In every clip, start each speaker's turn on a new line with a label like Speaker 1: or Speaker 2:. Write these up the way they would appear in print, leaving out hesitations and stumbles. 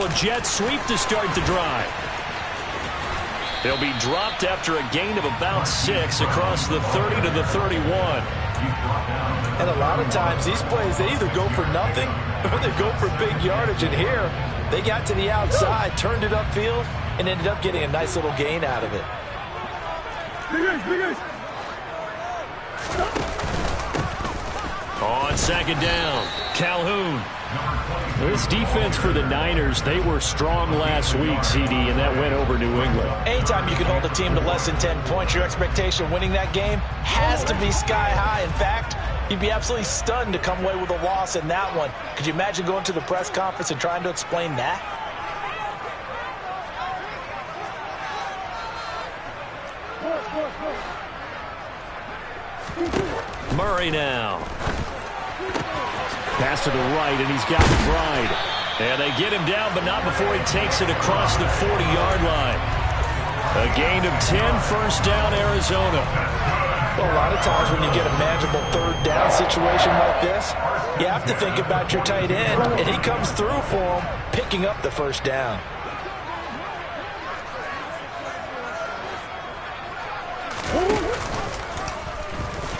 Speaker 1: a jet sweep to start the drive. They'll be dropped after a gain of about 6 across the 30 to the 31.
Speaker 2: And a lot of times these plays, they either go for nothing or they go for big yardage. And here, they got to the outside, turned it upfield, and ended up getting a nice little gain out of it.
Speaker 1: On second down, Calhoun. This defense for the Niners, they were strong last week, CD, and that went over New England.
Speaker 2: Anytime you can hold a team to less than 10 points, your expectation of winning that game has to be sky high. In fact, you'd be absolutely stunned to come away with a loss in that one. Could you imagine going to the press conference and trying to explain that?
Speaker 1: Murray now. Pass to the right, and he's got McBride. And they get him down, but not before he takes it across the 40-yard line. A gain of 10, first down, Arizona.
Speaker 2: Well, a lot of times when you get a manageable third down situation like this, you have to think about your tight end, and he comes through for him, picking up the first down.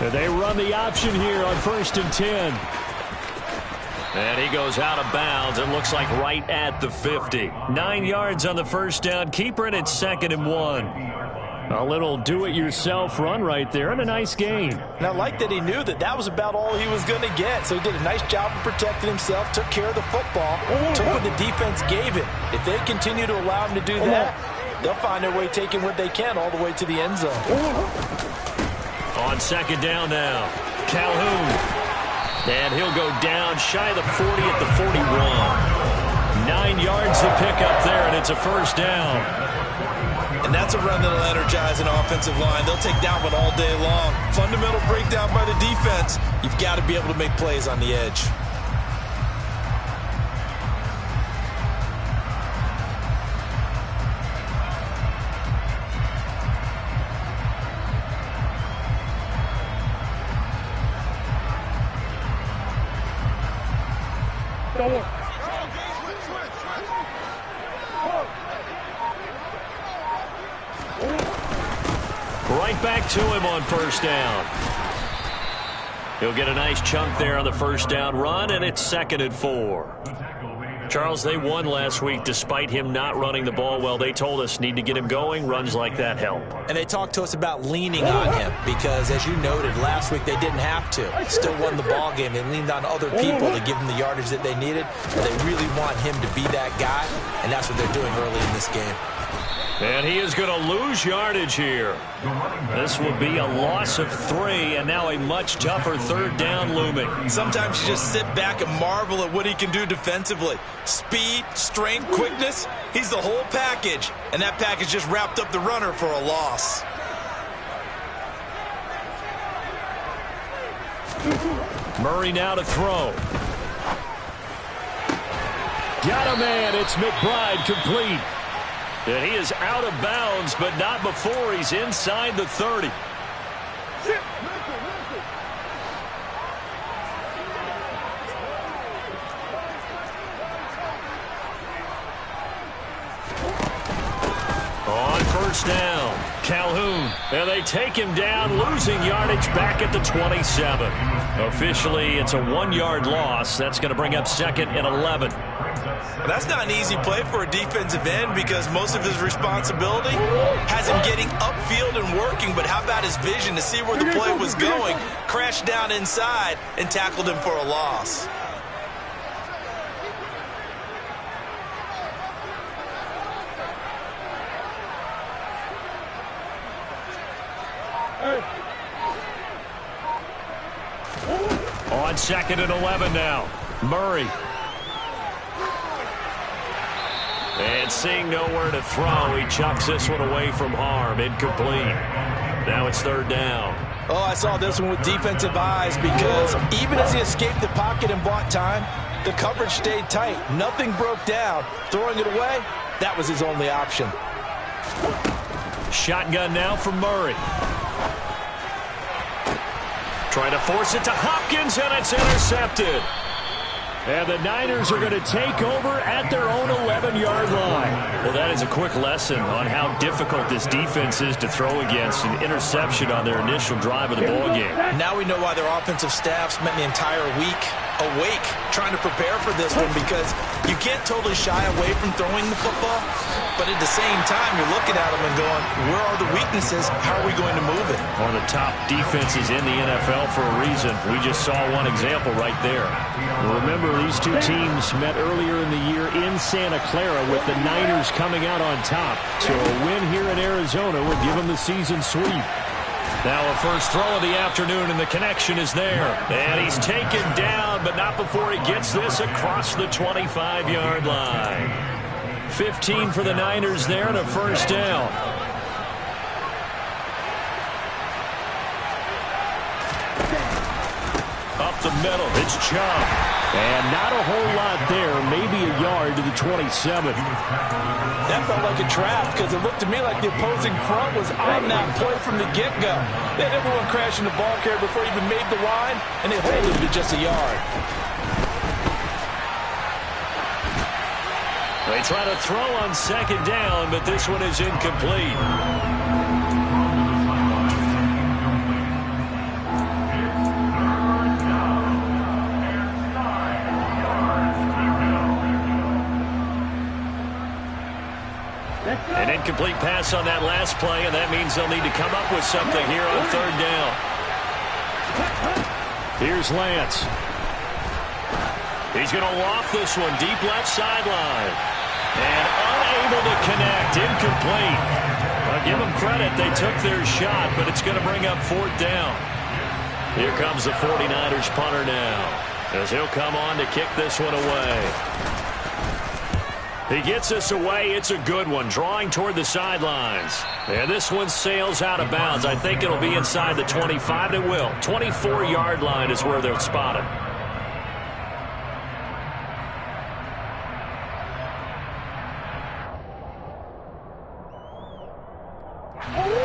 Speaker 1: And they run the option here on 1st and 10. And he goes out of bounds. It looks like right at the 50. 9 yards on the first down. Keeper it at 2nd and 1. A little do-it-yourself run right there and a nice gain.
Speaker 2: And I like that he knew that that was about all he was going to get. So he did a nice job of protecting himself, took care of the football, took what the defense gave him. If they continue to allow him to do that, they'll find their way taking what they can all the way to the end zone.
Speaker 1: On second down now, Calhoun. And he'll go down shy of the 40 at the 41. 9 yards to pick up there, and it's a first down.
Speaker 2: And that's a run that'll energize an offensive line. They'll take that one all day long. Fundamental breakdown by the defense. You've got to be able to make plays on the edge.
Speaker 1: Right back to him on first down. He'll get a nice chunk there on the first down run, and it's 2nd and 4. Charles, they won last week despite him not running the ball well. They told us need to get him going. Runs like that help.
Speaker 2: And they talked to us about leaning on him because, as you noted, last week they didn't have to. Still won the ball game. They leaned on other people to give them the yardage that they needed. But they really want him to be that guy, and that's what they're doing early in this game.
Speaker 1: And he is going to lose yardage here. This will be a loss of 3, and now a much tougher third down looming.
Speaker 2: Sometimes you just sit back and marvel at what he can do defensively. Speed, strength, quickness, he's the whole package. And that package just wrapped up the runner for a loss.
Speaker 1: Murray now to throw. Got a man. It's McBride complete. And he is out of bounds, but not before he's inside the 30. On first down, Calhoun. And they take him down, losing yardage back at the 27. Officially, it's a 1-yard loss. That's going to bring up 2nd and 11.
Speaker 2: That's not an easy play for a defensive end because most of his responsibility has him getting upfield and working, but how about his vision to see where the play was going, crashed down inside, and tackled him for a loss.
Speaker 1: On 2nd and 11 now, Murray. And seeing nowhere to throw, he chucks this one away from harm. Incomplete. Now it's 3rd down.
Speaker 2: Oh, I saw this one with defensive eyes because even as he escaped the pocket and bought time, the coverage stayed tight. Nothing broke down. Throwing it away, that was his only option.
Speaker 1: Shotgun now from Murray. Trying to force it to Hopkins, and it's intercepted. And the Niners are going to take over at their own 11-yard line. Well, that is a quick lesson on how difficult this defense is to throw against. An interception on their initial drive of the ballgame.
Speaker 2: Now we know why their offensive staff spent the entire week awake trying to prepare for this one, because you can't totally shy away from throwing the football, but at the same time you're looking at them and going, where are the weaknesses? How are we going to move it?
Speaker 1: One of the top defenses in the NFL for a reason. We just saw one example right there. Remember, these two teams met earlier in the year in Santa Clara with the Niners coming out on top. So a win here in Arizona would give them the season sweep. Now a first throw of the afternoon, and the connection is there. And he's taken down, but not before he gets this across the 25-yard line. 15 for the Niners there, and a first down. Up the middle, it's Chubb. And not a whole lot there, maybe a yard to the 27.
Speaker 2: That felt like a trap, because it looked to me like the opposing front was on that play from the get-go. They had everyone crashing the ball carrier before he even made the line, and they hold him to just a yard.
Speaker 1: They try to throw on second down, but this one is incomplete. An incomplete pass on that last play, and that means they'll need to come up with something here on third down. Here's Lance. He's going to loft this one deep left sideline. And unable to connect, incomplete. I'll give them credit, they took their shot, but it's going to bring up fourth down. Here comes the 49ers punter now, as he'll come on to kick this one away. He gets this away. It's a good one, drawing toward the sidelines. And this one sails out of bounds. I think it'll be inside the 25. It will. 24-yard line is where they'll spot it.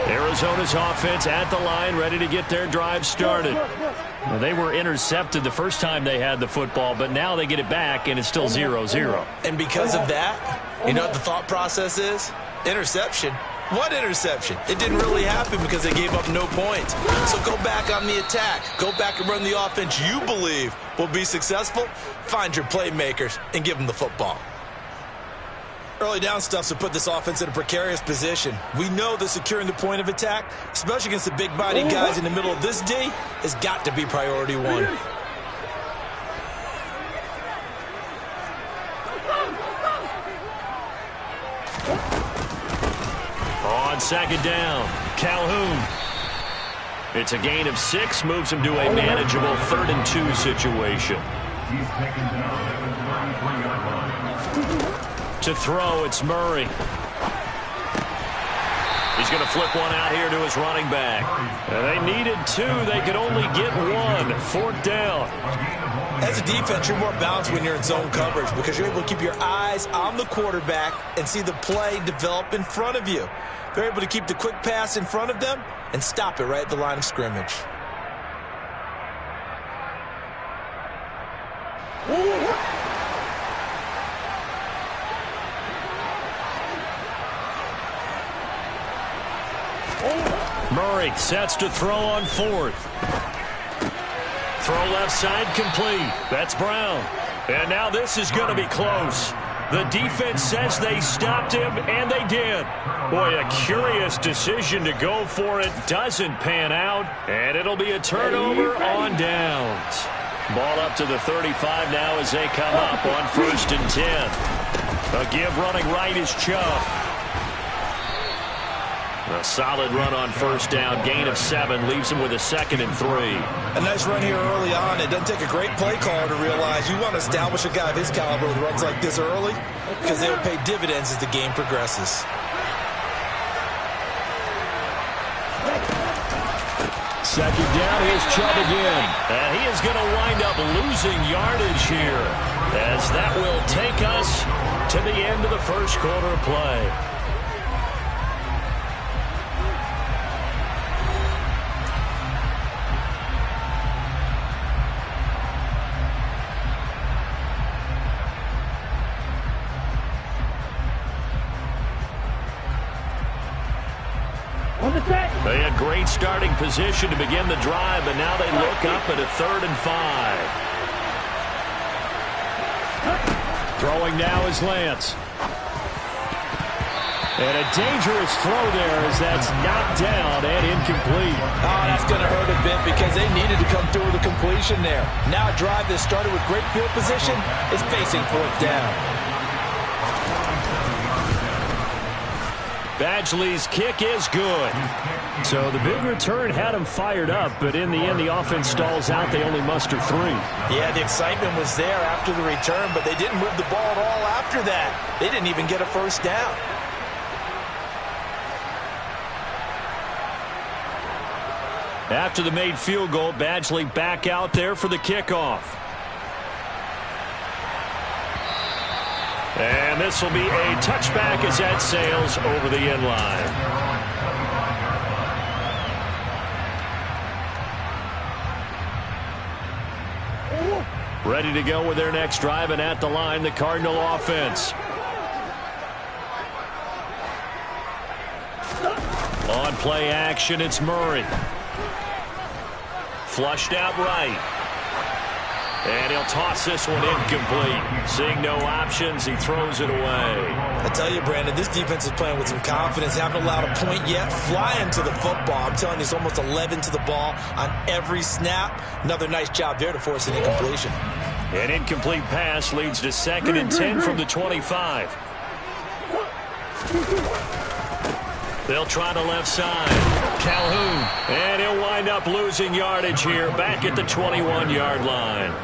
Speaker 1: Arizona's offense at the line, ready to get their drive started. Well, they were intercepted the first time they had the football, but now they get it back, and it's still 0-0.
Speaker 2: And because of that, you know what the thought process is? Interception. What interception? It didn't really happen because they gave up no points. So go back on the attack. Go back and run the offense you believe will be successful. Find your playmakers and give them the football. Early down stuffs will put this offense in a precarious position. We know that securing the point of attack, especially against the big-bodied guys in the middle of this D, has got to be priority one.
Speaker 1: On second down, Calhoun. It's a gain of 6, moves him to a manageable 3rd and 2 situation. To throw, it's Murray. He's going to flip one out here to his running back. And they needed 2. They could only get 1. 4th down.
Speaker 2: As a defense, you're more balanced when you're in zone coverage because you're able to keep your eyes on the quarterback and see the play develop in front of you. They're able to keep the quick pass in front of them and stop it right at the line of scrimmage.
Speaker 1: Murray sets to throw on 4th. Throw left side complete. That's Brown. And now this is going to be close. The defense says they stopped him, and they did. Boy, a curious decision to go for it. Doesn't pan out, and it'll be a turnover on downs. Ball up to the 35 now as they come up on 1st and 10. A give running right is Chubb. A solid run on 1st down. Gain of 7 leaves him with a 2nd and 3.
Speaker 2: A nice run here early on. It doesn't take a great play caller to realize you want to establish a guy of his caliber with runs like this early because they will pay dividends as the game progresses.
Speaker 1: Second down, here's Chubb again. And he is going to wind up losing yardage here as that will take us to the end of the first quarter of play. They had great starting position to begin the drive, but now they look up at a 3rd and 5. Throwing now is Lance. And a dangerous throw there as that's knocked down and incomplete.
Speaker 2: Oh, that's going to hurt a bit because they needed to come through with a completion there. Now a drive that started with great field position is facing 4th down.
Speaker 1: Badgley's kick is good. So the big return had them fired up, but in the end, the offense stalls out. They only muster 3.
Speaker 2: Yeah, the excitement was there after the return, but they didn't move the ball at all after that. They didn't even get a 1st down.
Speaker 1: After the made field goal, Badgley back out there for the kickoff. And this will be a touchback as that sails over the end line. Ready to go with their next drive, and at the line, the Cardinal offense. On play action, it's Murray. Flushed out right. And he'll toss this one incomplete. Seeing no options, he throws it away.
Speaker 2: I tell you, Brandon, this defense is playing with some confidence. Haven't allowed a point yet. Flying to the football. I'm telling you, it's almost 11 to the ball on every snap. Another nice job there to force an incompletion.
Speaker 1: An incomplete pass leads to 2nd and 10 from the 25. They'll try the left side. Calhoun. And he'll wind up losing yardage here back at the 21-yard line.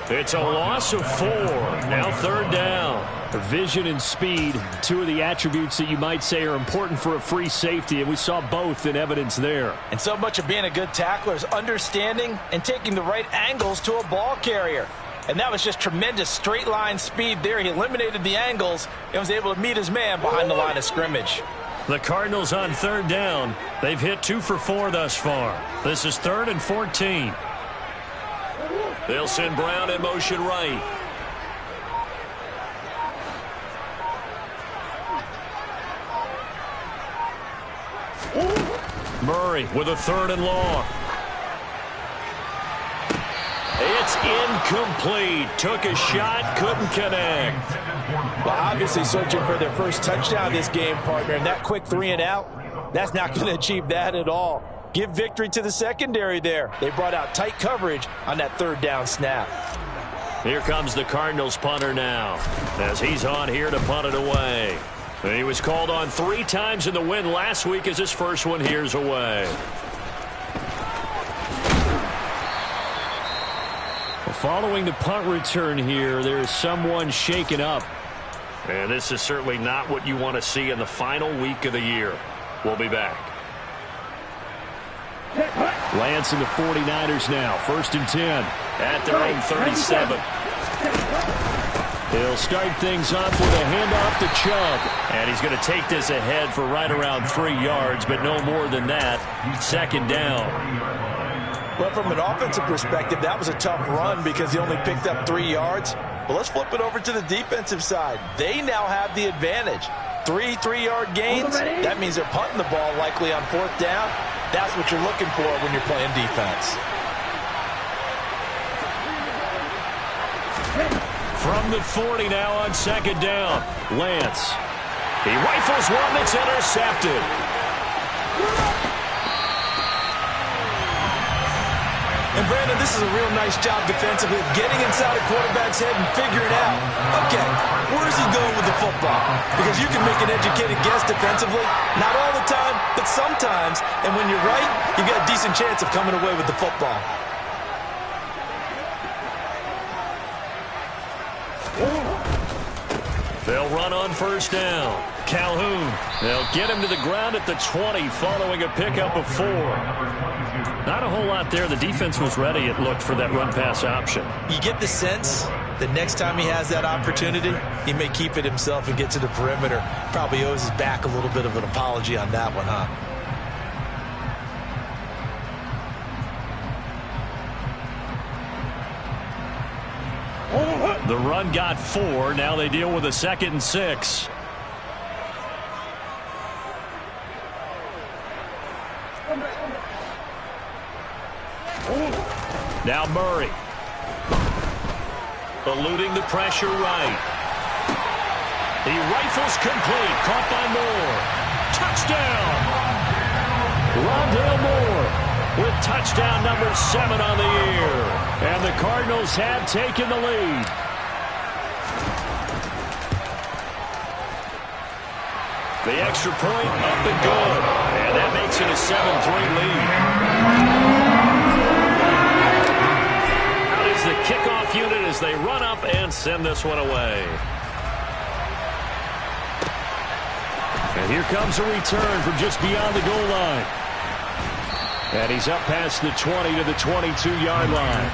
Speaker 1: It's a loss of 4. Now 3rd down. Vision and speed, 2 of the attributes that you might say are important for a free safety, and we saw both in evidence there.
Speaker 2: And so much of being a good tackler is understanding and taking the right angles to a ball carrier. And that was just tremendous straight line speed there. He eliminated the angles and was able to meet his man behind the line of scrimmage.
Speaker 1: The Cardinals on 3rd down. They've hit 2 for 4 thus far. This is 3rd and 14. They'll send Brown in motion right. Murray with a 3rd and long. It's incomplete. Took a shot, couldn't connect.
Speaker 2: Well, obviously searching for their first touchdown this game, partner, and that quick 3 and out, that's not going to achieve that at all. Give victory to the secondary there. They brought out tight coverage on that 3rd down snap.
Speaker 1: Here comes the Cardinals punter now, as he's on here to punt it away. And he was called on 3 times in the win last week as his first one here's away. Following the punt return here, there's someone shaken up. And this is certainly not what you want to see in the final week of the year. We'll be back. Lance and the 49ers now. 1st and 10 at their own 37. He'll start things off with a handoff to Chubb. And he's going to take this ahead for right around 3 yards, but no more than that. 2nd down.
Speaker 2: Well, from an offensive perspective, that was a tough run because he only picked up 3 yards. But let's flip it over to the defensive side. They now have the advantage. 3 3-yard gains. That means they're punting the ball likely on 4th down. That's what you're looking for when you're playing defense.
Speaker 1: From the 40 now on 2nd down. Lance. He rifles one that's intercepted.
Speaker 2: And, Brandon, this is a real nice job defensively of getting inside a quarterback's head and figuring out, okay, where is he going with the football? Because you can make an educated guess defensively, not all the time, but sometimes. And when you're right, you've got a decent chance of coming away with the football.
Speaker 1: They'll run on 1st down. Calhoun. They'll get him to the ground at the 20 following a pickup of 4. Not a whole lot there. The defense was ready, it looked, for that run-pass option.
Speaker 2: You get the sense that next time he has that opportunity, he may keep it himself and get to the perimeter. Probably owes his back a little bit of an apology on that one, huh?
Speaker 1: The run got 4. Now they deal with a 2nd and 6. Now Murray. Eluding the pressure right. He rifles complete. Caught by Moore. Touchdown! Rondale Moore with touchdown number 7 on the year. And the Cardinals have taken the lead. The extra point up and good. And that makes it a 7-3 lead. Out is the kickoff unit as they run up and send this one away. And here comes a return from just beyond the goal line. And he's up past the 20 to the 22-yard line.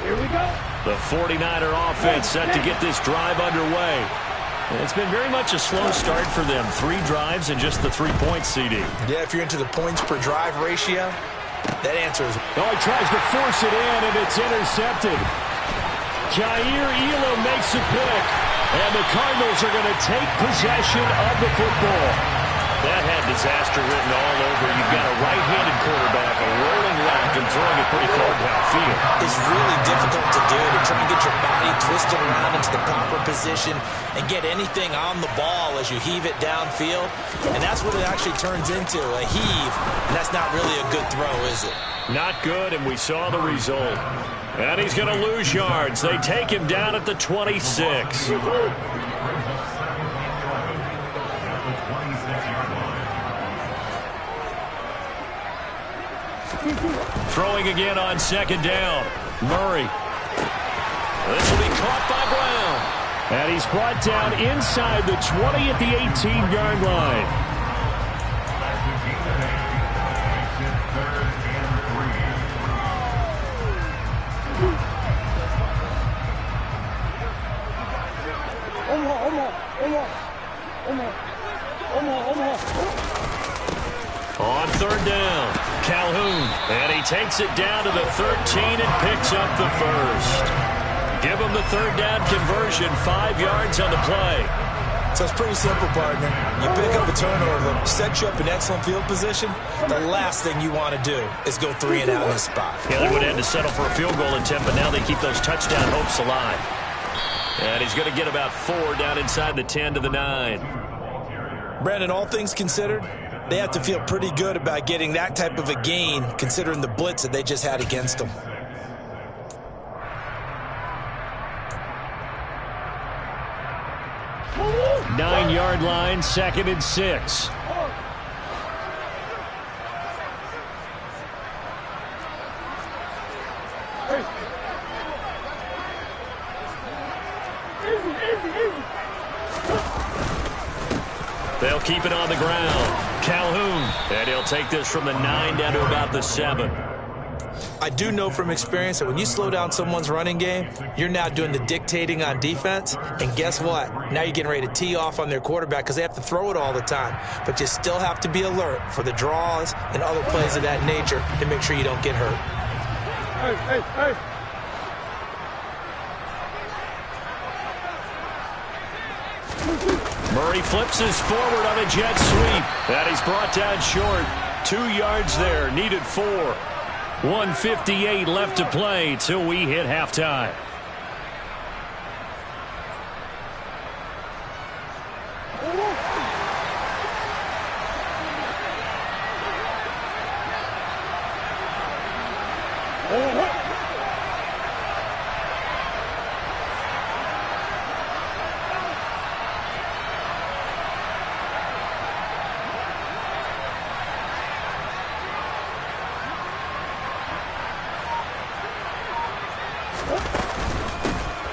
Speaker 3: Here we go.
Speaker 1: The 49er offense set to get this drive underway. And it's been very much a slow start for them. 3 drives and just the 3 points, CD.
Speaker 2: Yeah, if you're into the points per drive ratio, that answer is...
Speaker 1: Oh, he tries to force it in, and it's intercepted. Jair Elam makes a pick, and the Cardinals are going to take possession of the football. That had disaster written all over. You've got a right-handed quarterback, a rolling left, and throwing it pretty far downfield.
Speaker 2: It's really difficult to do, to try and get your body twisted around into the proper position and get anything on the ball as you heave it downfield. And that's what it actually turns into, a heave. And that's not really a good throw, is it?
Speaker 1: Not good, and we saw the result. And he's going to lose yards. They take him down at the 26. Throwing again on second down. Murray. This will be caught by Brown. And he's brought down inside the 20 at the 18-yard line. On third down, Calhoun, and he takes it down to the 13 and picks up the first. Give him the third down conversion, 5 yards on the play.
Speaker 2: So it's pretty simple, partner. You pick up a turnover, set you up in excellent field position. The last thing you want to do is go 3 and out in this spot.
Speaker 1: Yeah, they would have had to settle for a field goal attempt, but now they keep those touchdown hopes alive. And he's going to get about 4 down inside the 10 to the 9.
Speaker 2: Brandon, all things considered, they have to feel pretty good about getting that type of a gain, considering the blitz that they just had against them.
Speaker 1: Nine-yard line, 2nd and 6. They'll keep it on the ground. Calhoun, and he'll take this from the 9 down to about the 7.
Speaker 2: I do know from experience that when you slow down someone's running game, you're now doing the dictating on defense. And guess what? Now you're getting ready to tee off on their quarterback because they have to throw it all the time. But you still have to be alert for the draws and other plays of that nature to make sure you don't get hurt.
Speaker 3: Hey.
Speaker 1: Murray flips his forward on a jet sweep. And he's brought down short. 2 yards there, needed 4. 1:58 left to play till we hit halftime.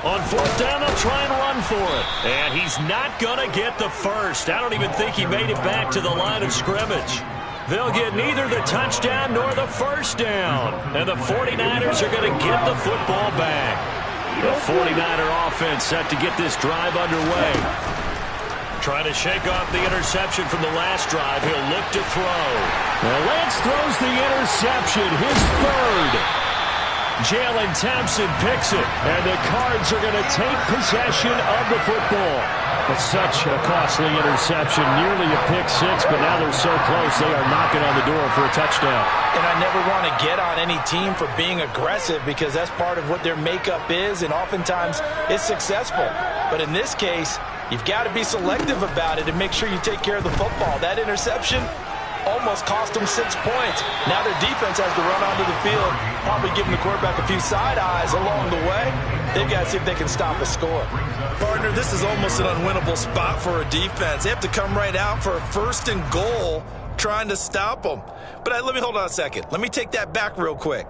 Speaker 1: On 4th down, they'll try and run for it. And he's not going to get the first. I don't even think he made it back to the line of scrimmage. They'll get neither the touchdown nor the first down. And the 49ers are going to get the football back. The 49er offense set to get this drive underway. Trying to shake off the interception from the last drive. He'll look to throw. Well, Lance throws the interception, his 3rd. Jalen Thompson picks it, and the Cards are going to take possession of the football. It's such a costly interception, nearly a pick six, but now they're so close they are knocking on the door for a touchdown.
Speaker 2: And I never want to get on any team for being aggressive because that's part of what their makeup is, and oftentimes it's successful. But in this case, you've got to be selective about it and make sure you take care of the football. That interception almost cost them 6 points. Now their defense has to run onto the field, probably giving the quarterback a few side eyes along the way. They've got to see if they can stop a score. Partner, this is almost an unwinnable spot for a defense. They have to come right out for a 1st and goal trying to stop them. But let me hold on a second. Let me take that back real quick.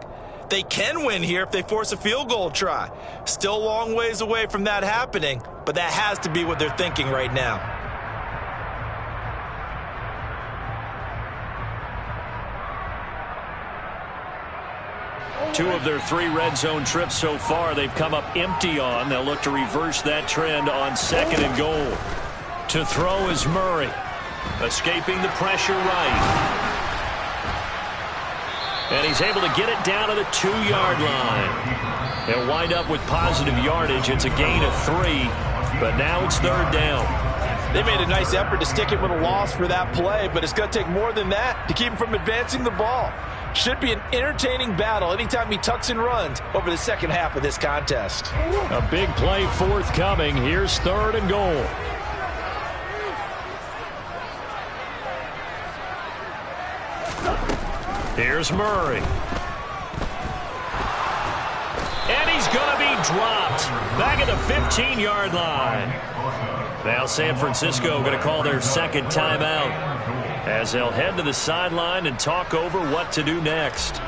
Speaker 2: They can win here if they force a field goal try. Still a long ways away from that happening, but that has to be what they're thinking right now.
Speaker 1: Two of their 3 red zone trips so far they've come up empty on. They'll look to reverse that trend on 2nd and goal. To throw is Murray. Escaping the pressure right. And he's able to get it down to the 2-yard line. He'll wind up with positive yardage. It's a gain of 3, but now it's 3rd down. They made a nice effort to stick it with a loss for that play, but it's going to take more than that to keep him from advancing the ball. Should be an entertaining battle anytime he tucks and runs over the second half of this contest. A big play forthcoming. Here's 3rd and goal. Here's Murray. And he's going to be dropped. Back at the 15-yard line. Now San Francisco going to call their 2nd timeout as they'll head to the sideline and talk over what to do next.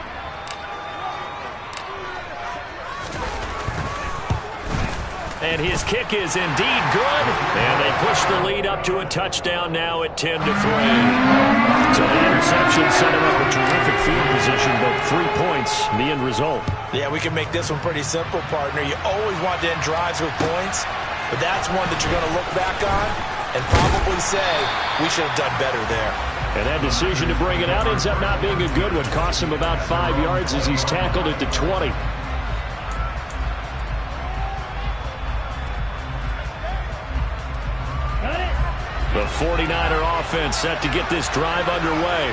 Speaker 1: And his kick is indeed good. And they push the lead up to a touchdown now at 10-3. So the interception set him up a terrific field position, but 3 points, the end result. Yeah, we can make this one pretty simple, partner. You always want to end drives with points, but that's one that you're going to look back on and probably say, we should have done better there. And that decision to bring it out ends up not being a good one. Costs him about 5 yards as he's tackled at the 20. The 49er offense set to get this drive underway.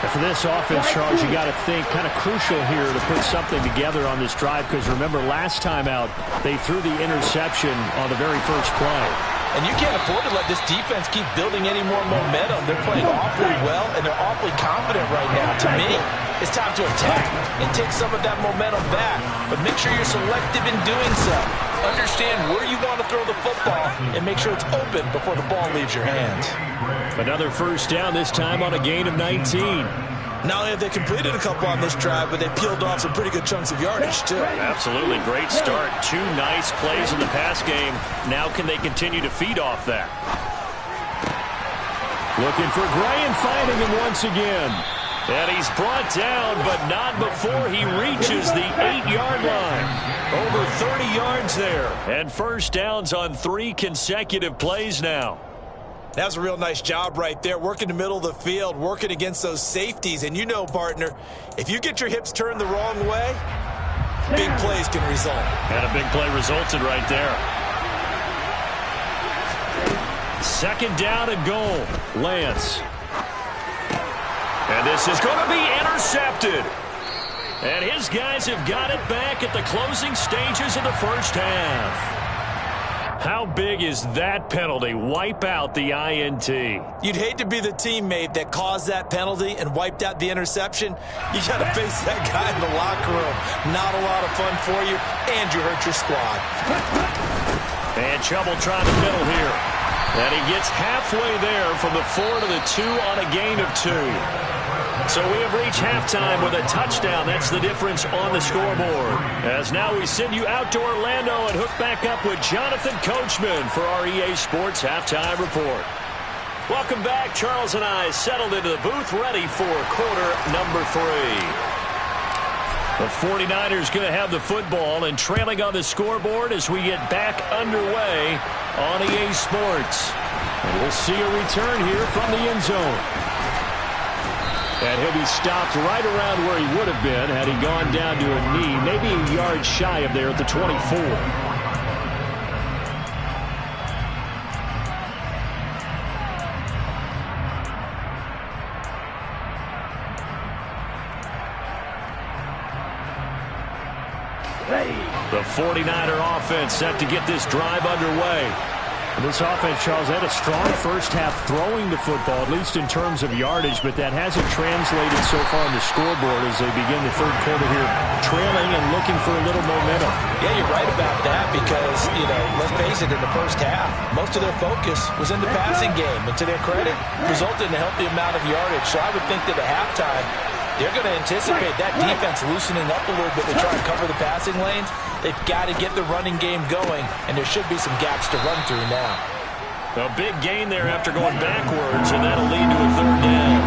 Speaker 1: And for this offense, Charles, you got to think kind of crucial here to put something together on this drive, because remember last time out they threw the interception on the very first play. And you can't afford to let this defense keep building any more momentum. They're playing awfully well, and they're awfully confident right now. To me, it's time to attack and take some of that momentum back. But make sure you're selective in doing so. Understand where you want to throw the football and make sure it's open before the ball leaves your hands. Another 1st down, this time on a gain of 19. Not only have they completed a couple on this drive, but they peeled off some pretty good chunks of yardage, too. Absolutely. Great start. 2 nice plays in the pass game. Now can they continue to feed off that? Looking for Gray and finding him once again. And he's brought down, but not before he reaches the 8-yard line. Over 30 yards there. And 1st downs on 3 consecutive plays now. That was a real nice job right there, working the middle of the field, working against those safeties. And you know, partner, if you get your hips turned the wrong way, big plays can result. And a big play resulted right there. 2nd down and goal. Lance. And this is going to be intercepted. And his guys have got it back at the closing stages of the 1st half. How big is that penalty? Wipe out the INT. You'd hate to be the teammate that caused that penalty and wiped out the interception. You got to face that guy in the locker room. Not a lot of fun for you, and you hurt your squad. And trouble trying to middle here. And he gets halfway there from the 4 to the 2 on a gain of 2. So we have reached halftime with a touchdown. That's the difference on the scoreboard. As now we send you out to Orlando and hook back up with Jonathan Coachman for our EA Sports Halftime Report. Welcome back. Charles and I settled into the booth ready for quarter number 3. The 49ers going to have the football and trailing on the scoreboard as we get back underway on EA Sports. And we'll see a return here from the end zone. And he'll be stopped right around where he would have been had he gone down to a knee, maybe a yard shy of there at the 24. The 49er offense set to get this drive underway. This offense, Charles, had a strong first half throwing the football, at least in terms of yardage, but that hasn't translated so far on the scoreboard as they begin the third quarter here, trailing and looking for a little momentum.
Speaker 2: Yeah, you're right about that because, let's face it, in the first half, most of their focus was in the passing game. And to their credit, resulted in a healthy amount of yardage. So I would think that at halftime, they're going to anticipate that defense loosening up a little bit to try and cover the passing lanes. They've got to get the running game going, and there should be some gaps to run through now.
Speaker 1: A big gain there after going backwards, and that'll lead to a third down.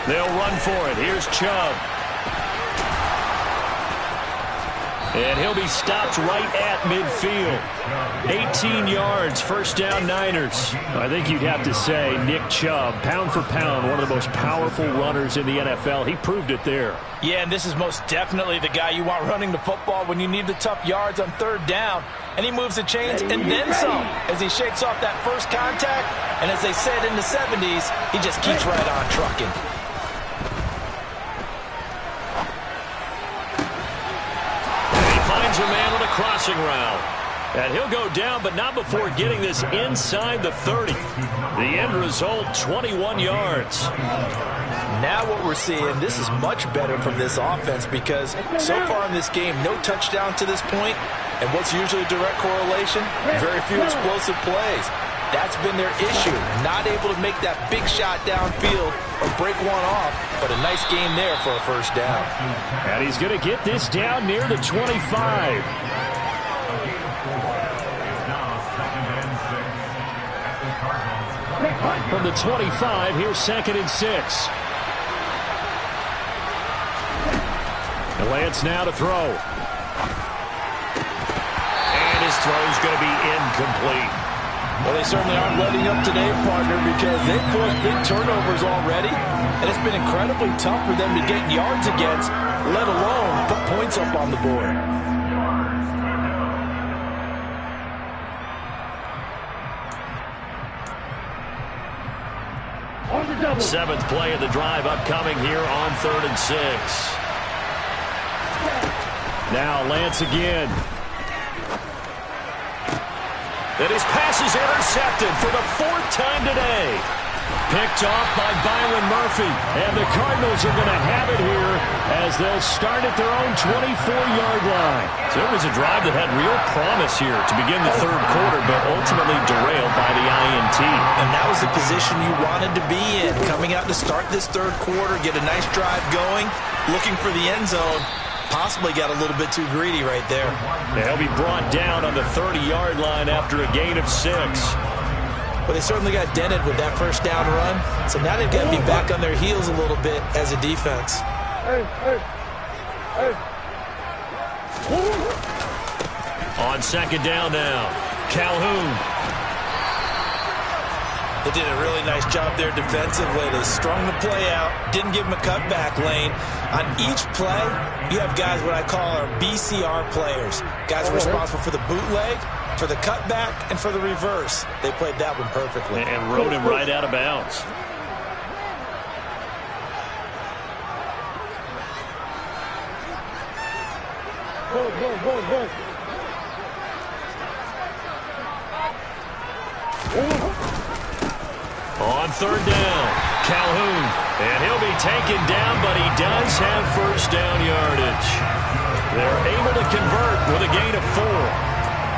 Speaker 1: They'll run for it. Here's Chubb. And he'll be stopped right at midfield. 18 yards, first down Niners. I think you'd have to say Nick Chubb, pound for pound, one of the most powerful runners in the NFL. He proved it there.
Speaker 2: Yeah, and this is most definitely the guy you want running the football when you need the tough yards on third down. And he moves the chains and then some as he shakes off that first contact. And as they said in the 70s, he just keeps right on trucking.
Speaker 1: A man on a crossing route. And he'll go down, but not before getting this inside the 30. The end result, 21 yards.
Speaker 2: Now what we're seeing, this is much better from this offense because so far in this game, no touchdown to this point. And what's usually a direct correlation? Very few explosive plays. That's been their issue. Not able to make that big shot downfield or break one off, but a nice game there for a first down.
Speaker 1: And he's going to get this down near the 25. From the 25, here's 2nd and 6. And Lance now to throw. And his throw's going to be incomplete.
Speaker 2: Well, they certainly aren't letting up today, partner, because they've forced big turnovers already, and it's been incredibly tough for them to get yards against, let alone put points up on the board.
Speaker 1: Seventh play of the drive upcoming here on 3rd and 6. Now Lance again. And his pass is intercepted for the 4th time today. Picked off by Byron Murphy. And the Cardinals are going to have it here as they'll start at their own 24-yard line. So it was a drive that had real promise here to begin the third quarter, but ultimately derailed by the INT.
Speaker 2: And that was the position you wanted to be in. Coming out to start this third quarter, get a nice drive going, looking for the end zone. Possibly got a little bit too greedy right there.
Speaker 1: And he'll be brought down on the 30-yard line after a gain of 6.
Speaker 2: But they certainly got dented with that first down run. So now they've got to be back on their heels a little bit as a defense.
Speaker 1: On 2nd down now, Calhoun.
Speaker 2: They did a really nice job there defensively. They strung the play out, didn't give him a cutback lane. On each play, you have guys what I call our BCR players. Guys responsible for the bootleg, for the cutback, and for the reverse. They played that one perfectly.
Speaker 1: And rode him right out of bounds. On 3rd down, Calhoun. And he'll be taken down, but he does have first down yardage. They're able to convert with a gain of 4.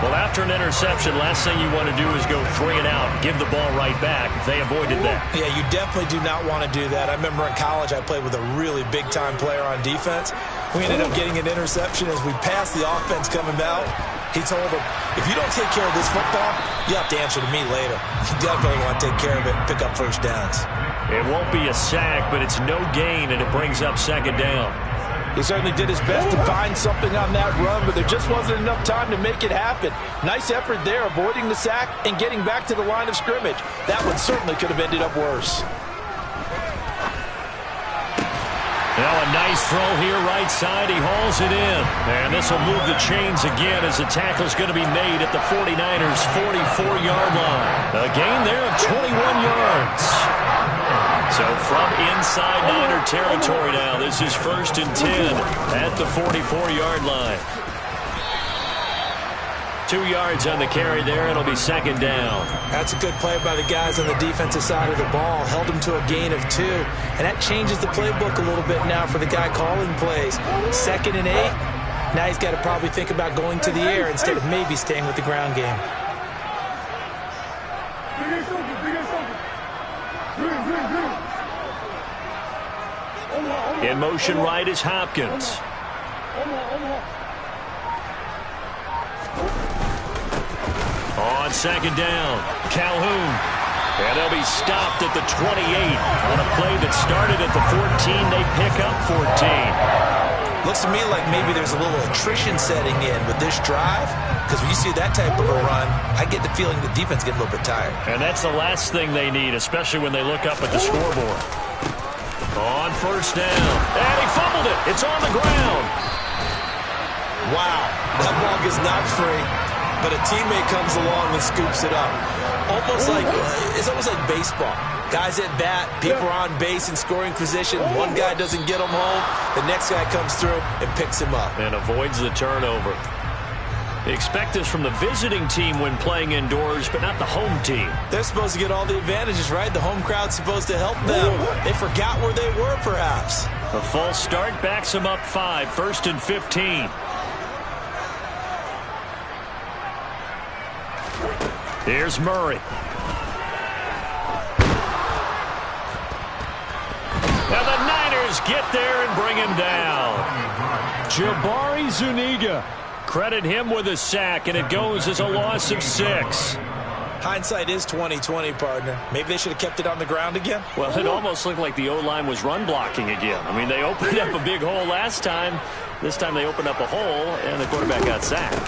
Speaker 1: Well, after an interception, last thing you want to do is go 3 and out, give the ball right back. They avoided that.
Speaker 2: Yeah, you definitely do not want to do that. I remember in college I played with a really big-time player on defense. We ended up getting an interception as we passed the offense coming out. He told him, if you don't take care of this football, you have to answer to me later. You definitely want to take care of it and pick up first downs.
Speaker 1: It won't be a sack, but it's no gain, and it brings up 2nd down.
Speaker 2: He certainly did his best to find something on that run, but there just wasn't enough time to make it happen. Nice effort there, avoiding the sack and getting back to the line of scrimmage. That one certainly could have ended up worse.
Speaker 1: Now a nice throw here right side. He hauls it in. And this will move the chains again as the tackle's going to be made at the 49ers' 44-yard line. A gain there of 21 yards. So from inside Niner territory now, this is 1st and 10 at the 44-yard line. 2 yards on the carry there. It'll be 2nd down.
Speaker 2: That's a good play by the guys on the defensive side of the ball. Held him to a gain of 2. And that changes the playbook a little bit now for the guy calling plays. 2nd and 8. Now he's got to probably think about going to the air instead of maybe staying with the ground game.
Speaker 1: In motion right is Hopkins. On 2nd down, Calhoun. And they'll be stopped at the 28 on a play that started at the 14. They pick up 14.
Speaker 2: Looks to me like maybe there's a little attrition setting in with this drive, because when you see that type of a run, I get the feeling the defense getting a little bit tired.
Speaker 1: And that's the last thing they need, especially when they look up at the scoreboard. On 1st down. And he fumbled it. It's on the ground.
Speaker 2: Wow. That ball gets knocked free, but a teammate comes along and scoops it up. It's almost like baseball. Guys at bat, people are on base in scoring position. One guy doesn't get him home. The next guy comes through and picks him up.
Speaker 1: And avoids the turnover. They expect this from the visiting team when playing indoors, but not the home team.
Speaker 2: They're supposed to get all the advantages, right? The home crowd's supposed to help them. They forgot where they were, perhaps.
Speaker 1: A false start backs them up 5, 1st and 15. Here's Murray. And the Niners get there and bring him down. Jabari Zuniga. Credit him with a sack, and it goes as a loss of 6.
Speaker 2: Hindsight is 20/20, partner. Maybe they should have kept it on the ground again.
Speaker 1: Well, it almost looked like the O-line was run blocking again. I mean, they opened up a big hole last time. This time they opened up a hole, and the quarterback got sacked.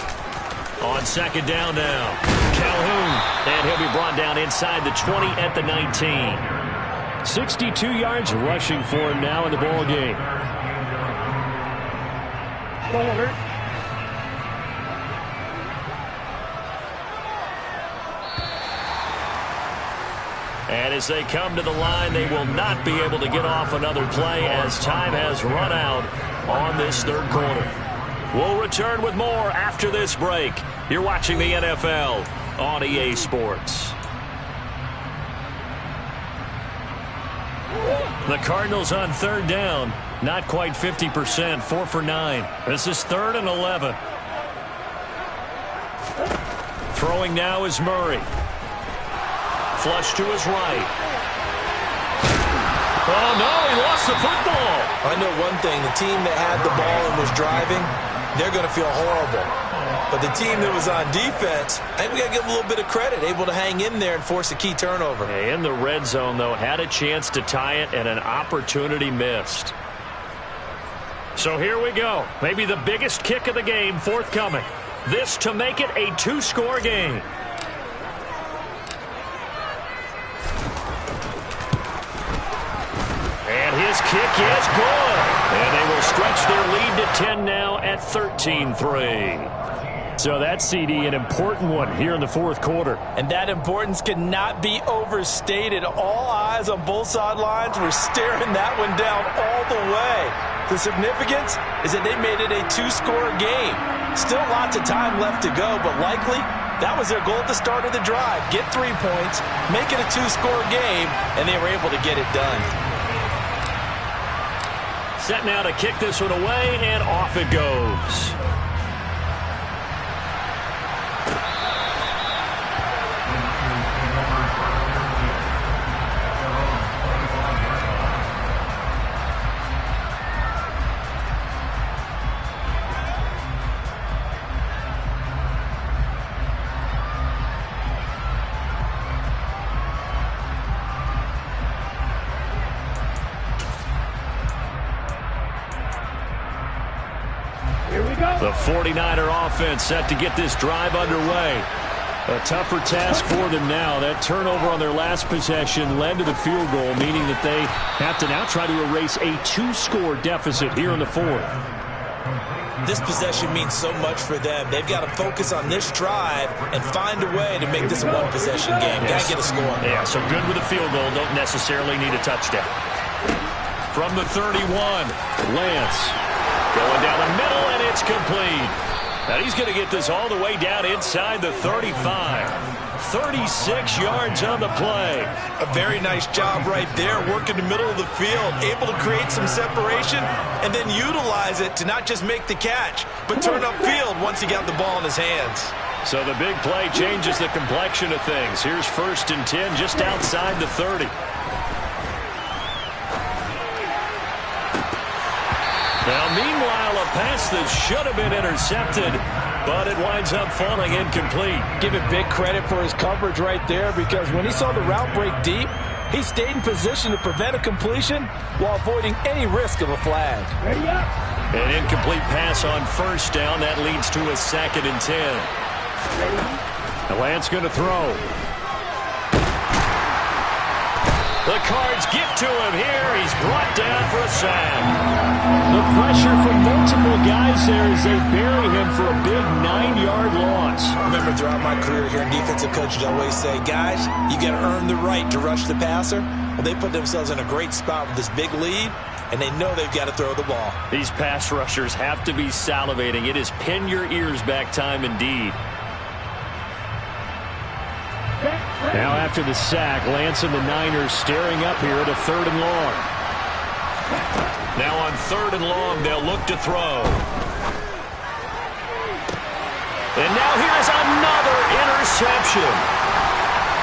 Speaker 1: On 2nd down now, Calhoun, and he'll be brought down inside the 20 at the 19. 62 yards rushing for him now in the ball game. And as they come to the line, they will not be able to get off another play as time has run out on this 3rd quarter. We'll return with more after this break. You're watching the NFL on EA Sports. The Cardinals on 3rd down. Not quite 50%, 4 for 9. This is 3rd and 11. Throwing now is Murray. Flush to his right. Oh, no, he lost the football.
Speaker 2: I know one thing. The team that had the ball and was driving, they're going to feel horrible. But the team that was on defense, I think we got to give them a little bit of credit, able to hang in there and force a key turnover.
Speaker 1: In the red zone, though, had a chance to tie it and an opportunity missed. So here we go. Maybe the biggest kick of the game forthcoming. This to make it a 2-score game. And his kick is good. And they will stretch their lead to 10 now at 13-3. So that, CD, an important one here in the 4th quarter.
Speaker 2: And that importance cannot be overstated. All eyes on both sidelines were staring that one down all the way. The significance is that they made it a 2-score game. Still lots of time left to go, but likely that was their goal at the start of the drive. Get 3 points, make it a 2-score game, and they were able to get it done.
Speaker 1: Set now to kick this one away, and off it goes. The 49er offense set to get this drive underway. A tougher task for them now. That turnover on their last possession led to the field goal, meaning that they have to now try to erase a 2-score deficit here in the fourth.
Speaker 2: This possession means so much for them. They've got to focus on this drive and find a way to make this a one-possession game. Got to get a score.
Speaker 1: Yeah, so good with a field goal. Don't necessarily need a touchdown. From the 31, Lance going down the middle, and it's complete. Now he's going to get this all the way down inside the 35. 36 yards on the play.
Speaker 2: A very nice job right there, working the middle of the field, able to create some separation and then utilize it to not just make the catch, but turn upfield once he got the ball in his hands.
Speaker 1: So the big play changes the complexion of things. Here's 1st and 10 just outside the 30. Now, meanwhile, a pass that should have been intercepted, but it winds up falling incomplete.
Speaker 4: Give it big credit for his coverage right there, because when he saw the route break deep, he stayed in position to prevent a completion while avoiding any risk of a flag.
Speaker 1: An incomplete pass on 1st down. That leads to a 2nd and 10. Lance going to throw. The Cards get to him here. He's brought down for a sack. The pressure from multiple guys there as they bury him for a big 9-yard loss.
Speaker 2: I remember throughout my career here in defensive coach, I always say, guys, you got to earn the right to rush the passer. Well, they put themselves in a great spot with this big lead, and they know they've got to throw the ball.
Speaker 1: These pass rushers have to be salivating. It is pin your ears back time indeed. Now after the sack, Lance and the Niners staring up here at a 3rd and long. Now on 3rd and long, they'll look to throw. And now here's another interception.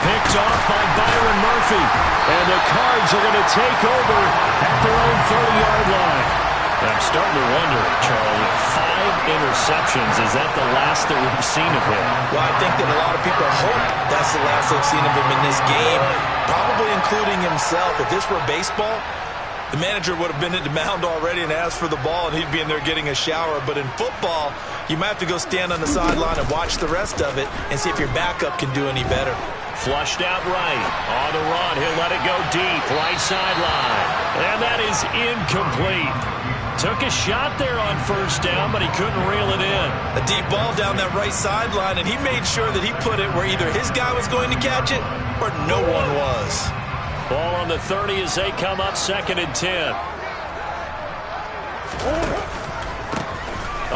Speaker 1: Picked off by Byron Murphy. And the Cards are going to take over at their own 30-yard line. I'm starting to wonder, Charlie, 5 interceptions, is that the last that we've seen of him?
Speaker 2: Well, I think that a lot of people hope that's the last they've seen of him in this game, probably including himself. If this were baseball, the manager would have been at the mound already and asked for the ball, and he'd be in there getting a shower. But in football, you might have to go stand on the sideline and watch the rest of it and see if your backup can do any better.
Speaker 1: Flushed out right. On the run, he'll let it go deep. Right sideline. And that is incomplete. Took a shot there on 1st down, but he couldn't reel it in.
Speaker 2: A deep ball down that right sideline, and he made sure that he put it where either his guy was going to catch it or no one was.
Speaker 1: Ball on the 30 as they come up 2nd and 10.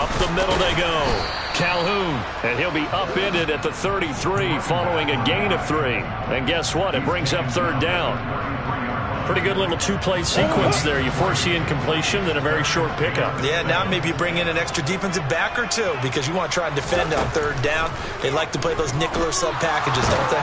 Speaker 1: Up the middle they go. Calhoun, and he'll be upended at the 33 following a gain of 3. And guess what? It brings up 3rd down. Pretty good little 2-play sequence there. You force the incompletion, then a very short pickup.
Speaker 2: Yeah, now maybe you bring in an extra defensive back or two because you want to try and defend on 3rd down. They like to play those nickel or sub packages, don't they?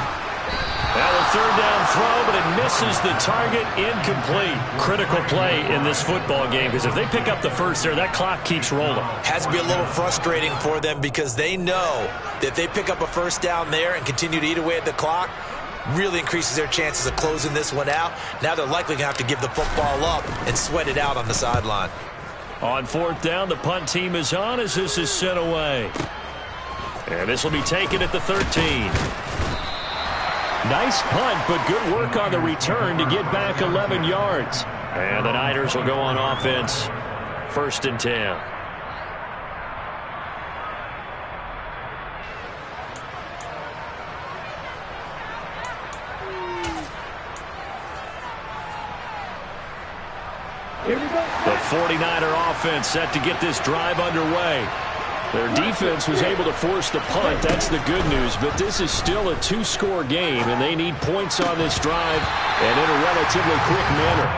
Speaker 1: Now a 3rd down throw, but it misses the target, incomplete. Critical play in this football game because if they pick up the first there, that clock keeps rolling.
Speaker 2: Has to be a little frustrating for them because they know that if they pick up a 1st down there and continue to eat away at the clock, really increases their chances of closing this one out. Now they're likely going to have to give the football up and sweat it out on the sideline.
Speaker 1: On 4th down, the punt team is on as this is sent away. And this will be taken at the 13. Nice punt, but good work on the return to get back 11 yards. And the Niners will go on offense. 1st and 10. The 49er offense set to get this drive underway. Their defense was able to force the punt. That's the good news. But this is still a 2-score game, and they need points on this drive and in a relatively quick manner.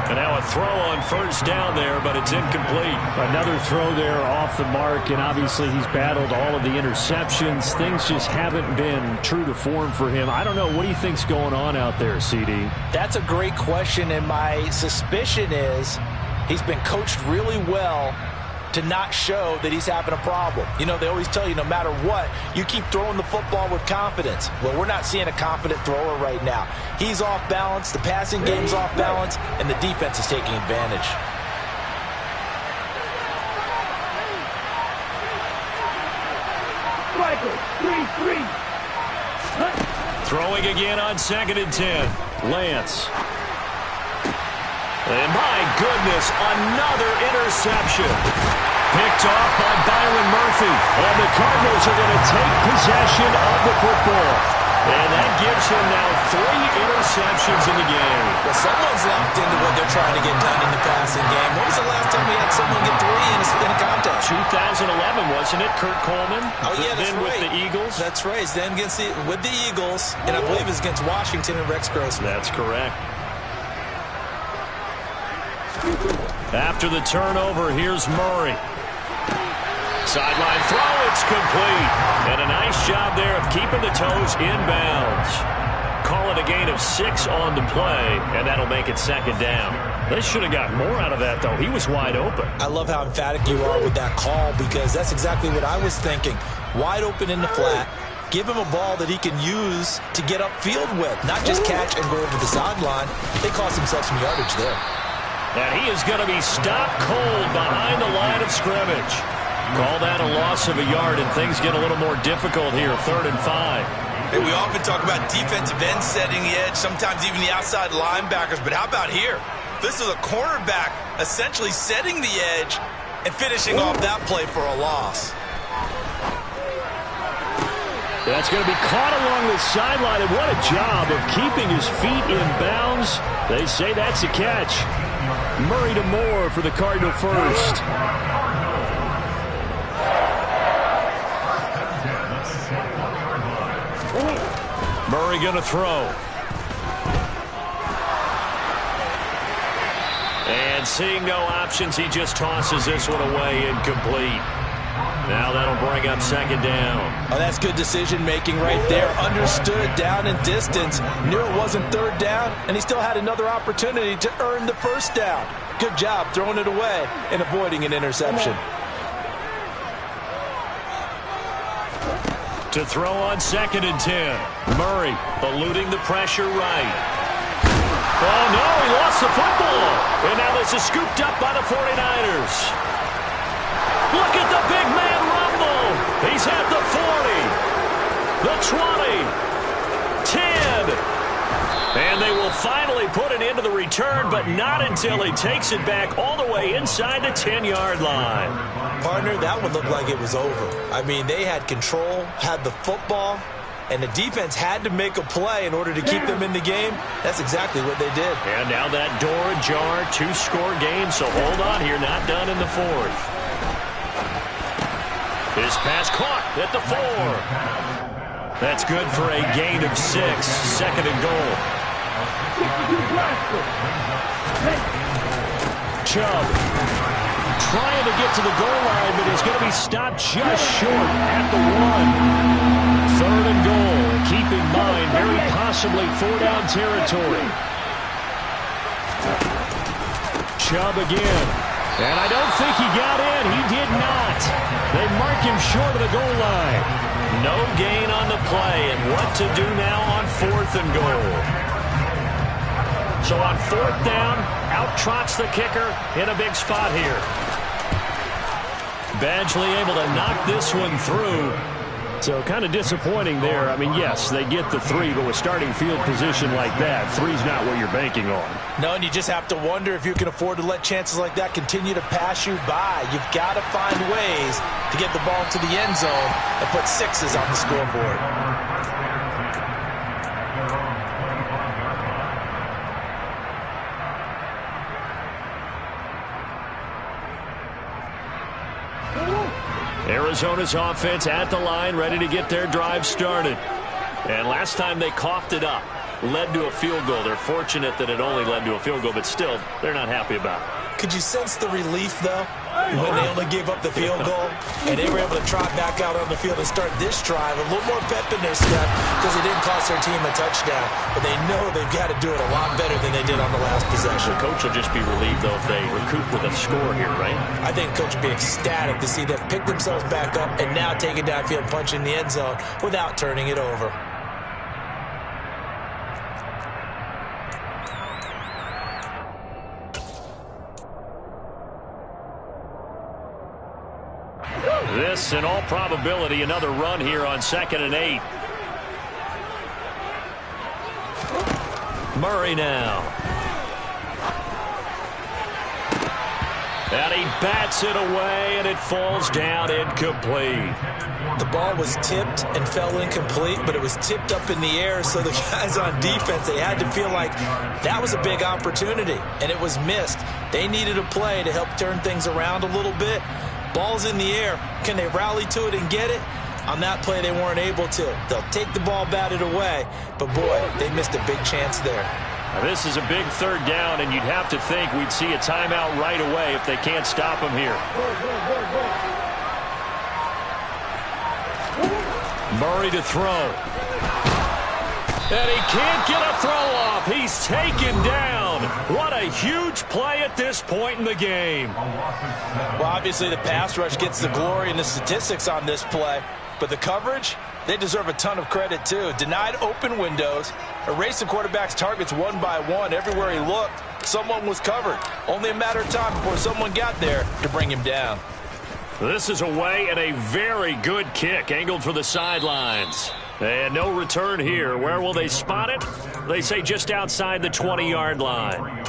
Speaker 1: And now a throw on 1st down there, but it's incomplete. Another throw there off the mark, and obviously he's battled all of the interceptions. Things just haven't been true to form for him. I don't know. What do you think's going on out there, CD?
Speaker 4: That's a great question, and my suspicion is he's been coached really well to not show that he's having a problem. You know, they always tell you no matter what, you keep throwing the football with confidence. Well, we're not seeing a confident thrower right now. He's off balance, the passing game's off balance, and the defense is taking advantage.
Speaker 3: 3-3.
Speaker 1: Throwing again on 2nd and 10. Lance. And my goodness, another interception. Picked off by Byron Murphy. And the Cardinals are going to take possession of the football. And that gives him now 3 interceptions in the game.
Speaker 2: Well, someone's locked into what they're trying to get done in the passing game. When was the last time we had someone get 3 in a contest?
Speaker 1: 2011, wasn't it, Kurt Coleman?
Speaker 2: Oh, yeah, that's
Speaker 1: then
Speaker 2: right.
Speaker 1: with the Eagles.
Speaker 2: That's right. Then with the Eagles, and I believe it's against Washington and Rex Grossman.
Speaker 1: That's correct. After the turnover, here's Murray. Sideline throw, it's complete. And a nice job there of keeping the toes inbounds. Call it a gain of 6 on the play, and that'll make it 2nd down. They should have got more out of that, though. He was wide open.
Speaker 2: I love how emphatic you are with that call, because that's exactly what I was thinking. Wide open in the flat. Give him a ball that he can use to get upfield with, not just catch and go over the sideline. They cost themselves some yardage there.
Speaker 1: And he is going to be stopped cold behind the line of scrimmage. Call that a loss of a yard, and things get a little more difficult here, 3rd and 5.
Speaker 2: Hey, we often talk about defensive ends setting the edge, sometimes even the outside linebackers, but how about here? This is a cornerback essentially setting the edge and finishing off that play for a loss.
Speaker 1: That's going to be caught along the sideline, and what a job of keeping his feet in bounds. They say that's a catch. Murray to Moore for the Cardinal first. Murray going to throw. And seeing no options, he just tosses this one away, incomplete. Now that'll bring up 2nd down.
Speaker 4: Oh, that's good decision-making right there. Understood down and distance. Knew it wasn't 3rd down, and he still had another opportunity to earn the 1st down. Good job throwing it away and avoiding an interception.
Speaker 1: To throw on 2nd and 10. Murray eluding the pressure right. Oh, no, he lost the football. And now this is scooped up by the 49ers. Look at the big man rumble. He's at the 40, the 20, 10. And they will finally put an end to the return, but not until he takes it back all the way inside the 10-yard line.
Speaker 2: Partner, that one looked like it was over. I mean, they had control, had the football, and the defense had to make a play in order to keep them in the game. That's exactly what they did.
Speaker 1: And now that door ajar, 2-score game, so hold on here, not done in the 4th. His pass caught at the 4. That's good for a gain of 6, 2nd and goal. Chubb trying to get to the goal line, but he's going to be stopped just short at the 1. 3rd and goal. Keep in mind, very possibly 4-down territory. Chubb again. And I don't think he got in. He did not. They mark him short of the goal line. No gain on the play. And what to do now on 4th and goal. So on 4th down, out trots the kicker in a big spot here. Badgley able to knock this one through. So kind of disappointing there. I mean, yes, they get the 3, but with starting field position like that, 3's not what you're banking on.
Speaker 4: No, and you just have to wonder if you can afford to let chances like that continue to pass you by. You've got to find ways to get the ball to the end zone and put 6s on the scoreboard.
Speaker 1: Arizona's offense at the line, ready to get their drive started. And last time they coughed it up, led to a field goal. They're fortunate that it only led to a field goal, but still, they're not happy about it.
Speaker 2: Could you sense the relief, though, when they only gave up the field goal and they were able to trot back out on the field and start this drive? A little more pep in their step because it didn't cost their team a touchdown, but they know they've got to do it a lot better than they did on the last possession.
Speaker 1: The coach will just be relieved, though, if they recoup with a score here, right?
Speaker 2: I think coach will be ecstatic to see them pick themselves back up and now take it downfield, punch in the end zone without turning it over.
Speaker 1: This, in all probability, another run here on 2nd and 8. Murray now. And he bats it away, and it falls down incomplete.
Speaker 4: The ball was tipped and fell incomplete, but it was tipped up in the air, so the guys on defense, they had to feel like that was a big opportunity, and it was missed. They needed a play to help turn things around a little bit. Ball's in the air. Can they rally to it and get it? On that play, they weren't able to. They'll take the ball batted away, but boy, they missed a big chance there.
Speaker 1: Now, this is a big 3rd down, and you'd have to think we'd see a timeout right away if they can't stop him here. Murray to throw. And he can't get a throw off. He's taken down. What a huge play at this point in the game.
Speaker 4: Well, obviously the pass rush gets the glory and the statistics on this play, but the coverage, they deserve a ton of credit too. Denied open windows, erased the quarterback's targets one by one. Everywhere he looked, someone was covered. Only a matter of time before someone got there to bring him down.
Speaker 1: This is away and a very good kick angled for the sidelines. And no return here. Where will they spot it? They say just outside the 20-yard line.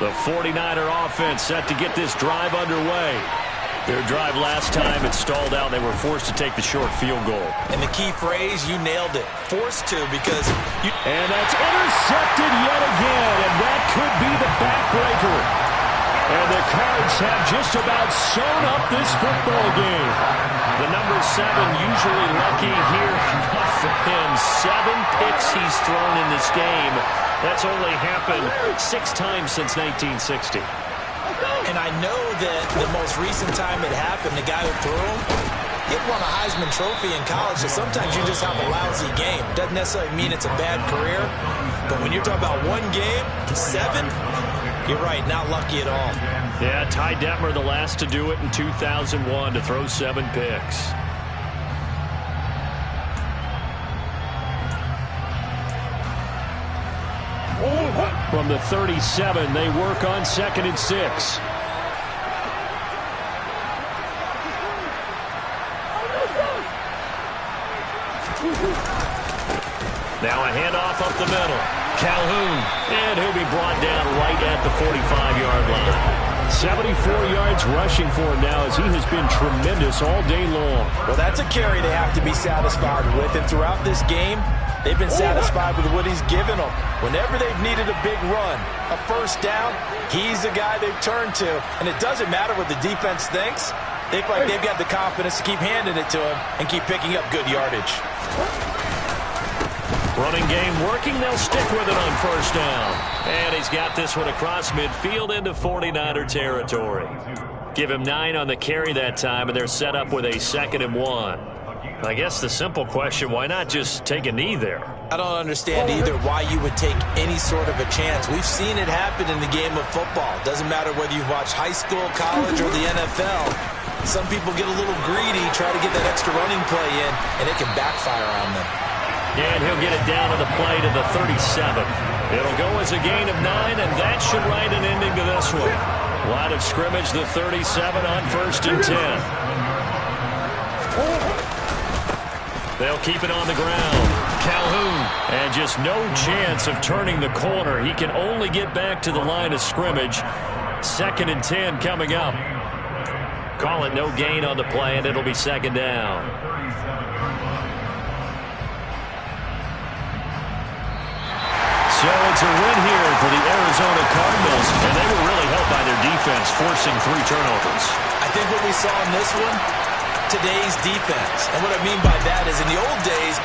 Speaker 1: The 49er offense set to get this drive underway. Their drive last time, it stalled out. They were forced to take the short field goal.
Speaker 4: And the key phrase, you nailed it. Forced to, because you...
Speaker 1: And that's intercepted yet again, and that could be the backbreaker. And the Cards have just about sewn up this football game. The number 7 usually lucky here. Not for him. 7 picks he's thrown in this game. That's only happened 6 times since 1960.
Speaker 4: And I know that the most recent time it happened, the guy who threw him, he won a Heisman Trophy in college, so sometimes you just have a lousy game. Doesn't necessarily mean it's a bad career, but when you're talking about one game, 7, you're right, not lucky at all.
Speaker 1: Yeah, Ty Detmer, the last to do it in 2001, to throw 7 picks. From the 37, they work on 2nd and 6. Now a handoff up the middle. Calhoun, and he'll be brought down right at the 45-yard line. 74 yards rushing for him now, as he has been tremendous all day long.
Speaker 4: Well, that's a carry they have to be satisfied with, and throughout this game, they've been satisfied with what he's given them. Whenever they've needed a big run, a first down, he's the guy they've turned to. And it doesn't matter what the defense thinks. They feel like they've got the confidence to keep handing it to him and keep picking up good yardage.
Speaker 1: Running game working. They'll stick with it on first down. And he's got this one across midfield into 49er territory. Give him 9 on the carry that time, and they're set up with a 2nd and 1. I guess the simple question, why not just take a knee there?
Speaker 4: I don't understand either why you would take any sort of a chance. We've seen it happen in the game of football. Doesn't matter whether you watch high school, college, or the NFL. Some people get a little greedy, try to get that extra running play in, and it can backfire on them.
Speaker 1: And he'll get it down to the play to the 37. It'll go as a gain of 9, and that should write an ending to this one. Line of scrimmage, the 37 on 1st and 10. They'll keep it on the ground. Calhoun, and just no chance of turning the corner. He can only get back to the line of scrimmage. 2nd and 10 coming up. Call it no gain on the play, and it'll be 2nd down. So it's a win here for the Arizona Cardinals, and they were really helped by their defense, forcing 3 turnovers.
Speaker 4: I think what we saw in this one, today's defense. And what I mean by that is in the old days,